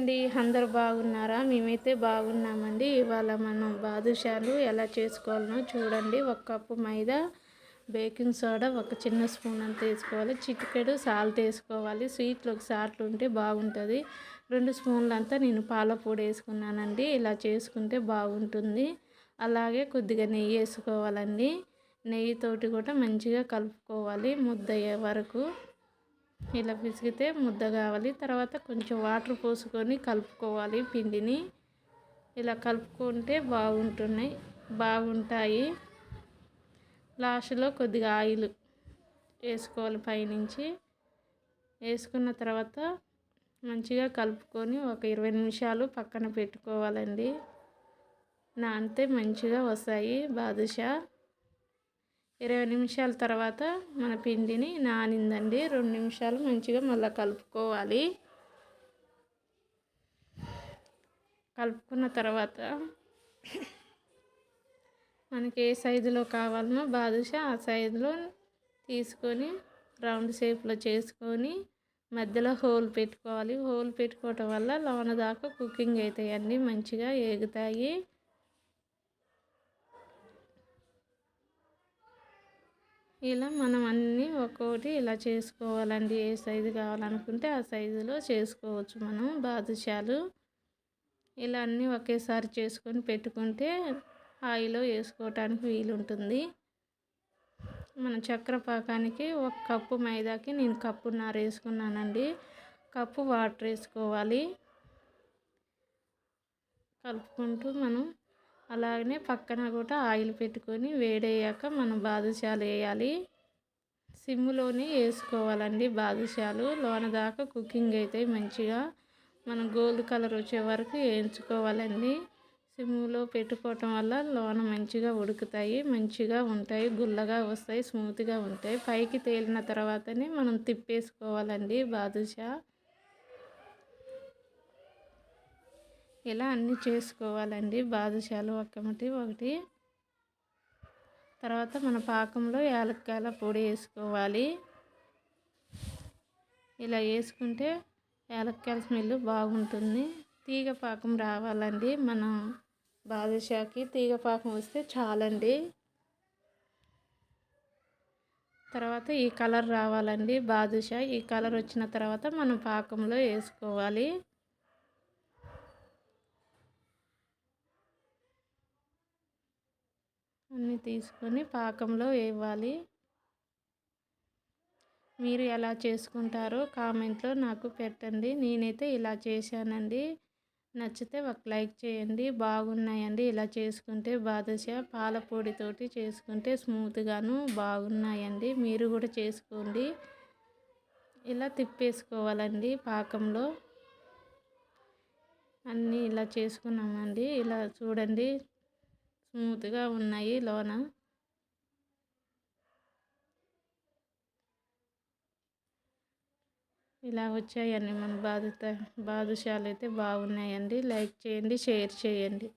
అండి, అందరూ బాగున్నారా? మేమైతే బాగున్నామండి. ఇవాళ మనం బాదుషాలు ఎలా చేసుకోవాలనో చూడండి. 1 కప్పు మైదా, బేకింగ్ సోడా ఒక చిన్న స్పూన్ అంత వేసుకోవాలి. చిటికెడు సాల్ట్ వేసుకోవాలి. స్వీట్లోకి సాల్ట్ ఉంటే బాగుంటుంది. 2 స్పూన్లంతా నేను పాల పొడి వేసుకున్నానండి. ఇలా చేసుకుంటే బాగుంటుంది. అలాగే కొద్దిగా నెయ్యి వేసుకోవాలండి. నెయ్యితోటి కూడా మంచిగా కలుపుకోవాలి ముద్దయ్యే వరకు. ఇలా పిసికితే ముద్ద కావాలి. తర్వాత కొంచెం వాటర్ పోసుకొని కలుపుకోవాలి పిండిని. ఇలా కలుపుకుంటే బాగుంటాయి. లాస్ట్లో కొద్దిగా ఆయిల్ వేసుకోవాలి పైనుంచి. వేసుకున్న తర్వాత మంచిగా కలుపుకొని ఒక 20 నిమిషాలు పక్కన పెట్టుకోవాలండి. నానితే మంచిగా వస్తాయి బాదుషా. 20 నిమిషాల తర్వాత మన పిండిని నానిందండి. 2 నిమిషాలు మంచిగా మళ్ళీ కలుపుకోవాలి. కలుపుకున్న తర్వాత మనకి ఏ సైజులో కావాలనో బాదుషా ఆ సైజులో తీసుకొని రౌండ్ షేప్లో చేసుకొని మధ్యలో హోల్ పెట్టుకోవాలి. హోల్ పెట్టుకోవటం వల్ల లోన దాకా కుకింగ్ అవుతాయండి, మంచిగా ఏగుతాయి. ఇలా మనం అన్నీ ఒక్కొక్కటి ఇలా చేసుకోవాలండి. ఏ సైజు కావాలనుకుంటే ఆ సైజులో చేసుకోవచ్చు మనం బాదుషాలు. ఇలా అన్నీ ఒకేసారి చేసుకొని పెట్టుకుంటే ఆయిల్లో వేసుకోవటానికి వీలుంటుంది. మన చక్కెర పాకానికి 1 కప్పు మైదాకి నేను కప్పున్నర వేసుకున్నానండి. కప్పు వాటర్ వేసుకోవాలి. కలుపుకుంటూ మనం అలాగనే పక్కన కూడా ఆయిల్ పెట్టుకొని వేడయ్యాక మనం బాదుషాలు వేయాలి. సిమ్లోనే వేసుకోవాలండి బాదుషాలు. లోన దాకా కుకింగ్ అవుతాయి మంచిగా. మనం గోల్డ్ కలర్ వచ్చే వరకు వేయించుకోవాలండి. సిమ్లో పెట్టుకోవటం వల్ల లోన మంచిగా ఉడుకుతాయి, మంచిగా ఉంటాయి, గుల్లగా వస్తాయి, స్మూత్గా ఉంటాయి. పైకి తేలిన తర్వాతనే మనం తిప్పేసుకోవాలండి బాదుషా. ఇలా అన్నీ చేసుకోవాలండి బాదుషాలు ఒకటి. తర్వాత మన పాకంలో యాలక్కాయల పొడి వేసుకోవాలి. ఇలా వేసుకుంటే యాలక్కాయల స్మెల్ బాగుంటుంది. తీగ పాకం రావాలండి. మనం బాదుషాకి తీగ పాకం వస్తే చాలండి. తర్వాత ఈ కలర్ రావాలండి బాదుషా. ఈ కలర్ వచ్చిన తర్వాత మనం పాకంలో వేసుకోవాలి. అన్నీ తీసుకొని పాకంలో వేయాలి. మీరు ఎలా చేసుకుంటారో కామెంట్లో నాకు పెట్టండి. నేనైతే ఇలా చేశానండి. నచ్చితే ఒక లైక్ చేయండి. బాగున్నాయండి ఇలా చేసుకుంటే బాదుషా. పాల పొడితోటి చేసుకుంటే స్మూత్గాను బాగున్నాయండి. మీరు కూడా చేసుకోండి. ఇలా తిప్పేసుకోవాలండి పాకంలో. అన్నీ ఇలా చేసుకున్నామండి. ఇలా చూడండి, స్మూత్గా ఉన్నాయి లోన. ఇలా వచ్చాయండి మన బాదుషాలు అయితే బాగున్నాయండి. లైక్ చేయండి, షేర్ చేయండి.